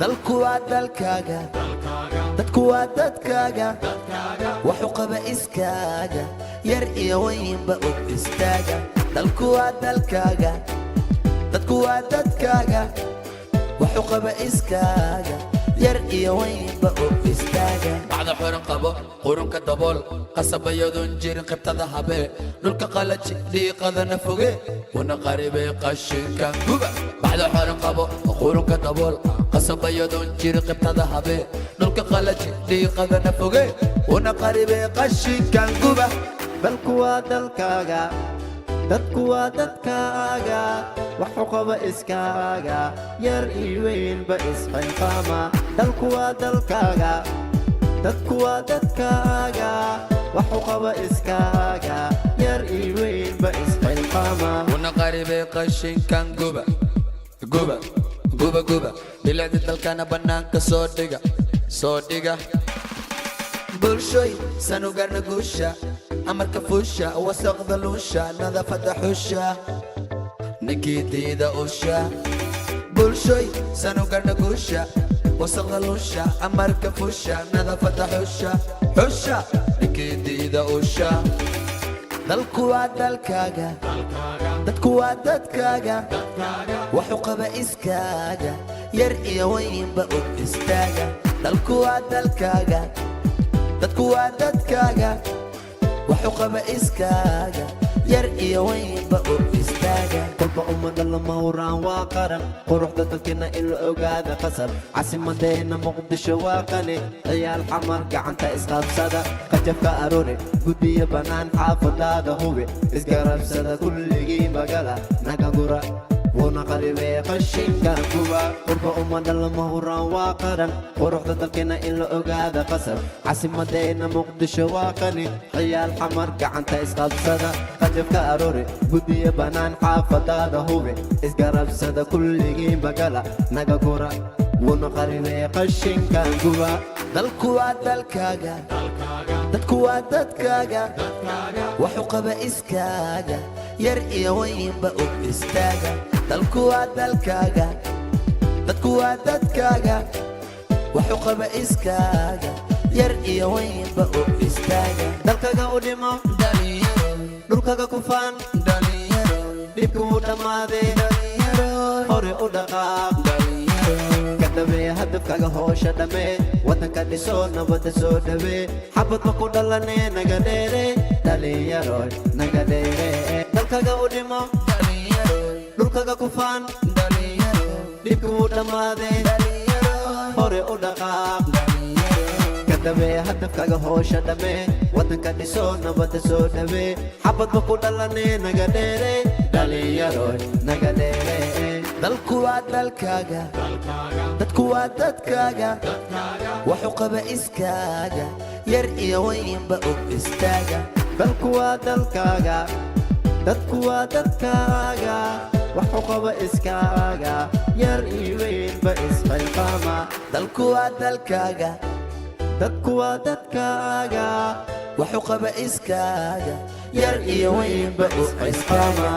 dalku waa dalkaaga dadku waa dadkaaga waxu qaba iskaaga yar iyo weynba og istaaga dalku waa dalkaaga dadku waa dadkaaga waxu qaba iskaaga yar iyo weynba og istaaga bacda xoran qabo qurunka dabool qasabayadun jirin qibtada habe dhulka qalaji dhiiqadana foge wana qaribay qashinkan guba bacda xoran qabo qurunka dabool qasabayadun jirin qibtada habe dhulka qalaji dhiiqadana foge wana qaribay qashinkan guba dalku waa dalkaaga dadku waa dadkaaga waxu qaba iskaaga yar iyo weynba isqayqaama dalku waa dalkaaga dadku waa dadkaaga waxu qaba iskaaga yar iyo weynba isqayqaama wana qaribay qashinkan guba guba guba guba bilaadi dalkana banaanka soo dhiga bulshoy sanugarna guusha amarka fuusha wasaqda luusha nadaafada xusha ninkii usha bulshoy sanugarna guusha wasaqda luusha amarka fuusha nadaafada xusha ninkii usha dalku waa dalkaaga dadku waa dadkaaga waxu qaba iskaaga yar iyo weynba og istaaga dalku waa dalkaaga dadku waa dadkaaga waxu qaba iskaaga yar iyo weynba og istaaga kolba ummada lama huraan waa qaran quruxda dadkina in la ogaada qasab caasimadeena muqdisho waa qani ciyaal xamar gacanta isqabsada qajabka aroore guddiyo bannaan xaafadaada hubi isgarabsada kulligii magala naga gura wana qaribay qashinkan guba qurba ummada lama huraan waa qaran quruxda dalkina in la ogaada qasab caasimadeena muqdisho waa qani ciyaal xamar gacanta isqabsada qajabka aroore guddiyo bannaan xaafadaada hubi isgarabsada kulligii magala naga gura wana qaribay qashinkan guba dalku waa dalkaaga dadku waa dadkaaga waxu qaba iskaaga yar iyo weynba og istaaga dalku waa dalkaaga dadku waa dadkaaga waxu qaba iskaaga yar iyo weynba og istaaga dalkaga u dhimo dhalinyaro dhulkaga ku faan dhalinyaro dhibku u dhammaaday hore u dhaqaaq kadhabee hadafkaga hoosha dhammee waddanka dhisoo nabadda soo dhawee xabadba ku dhalanee naga dheere dhalinyaroy naga dheere dalkaga u dhimo dhulkaga ku faan dhibku u dhammaaday hore u dhaqaaq kadhabee hadafkaga hoosha dhammee waddanka dhisoo nabadda soo dhawee xabadba ku dhalanee naga dheere dhalinyaroy naga dheere dalku waa dalkaaga dadku waa dadkaaga waxu qaba iskaaga yar iyo weynba og istaaga dalku waa dalkaaga dadku waa dadkaaga waxu qaba iskaaga yar iyo weynba isqayqaama dalku waa dalkaaga dadku waa dadkaaga waxu qaba iskaaga yar iyo weynba og istaaga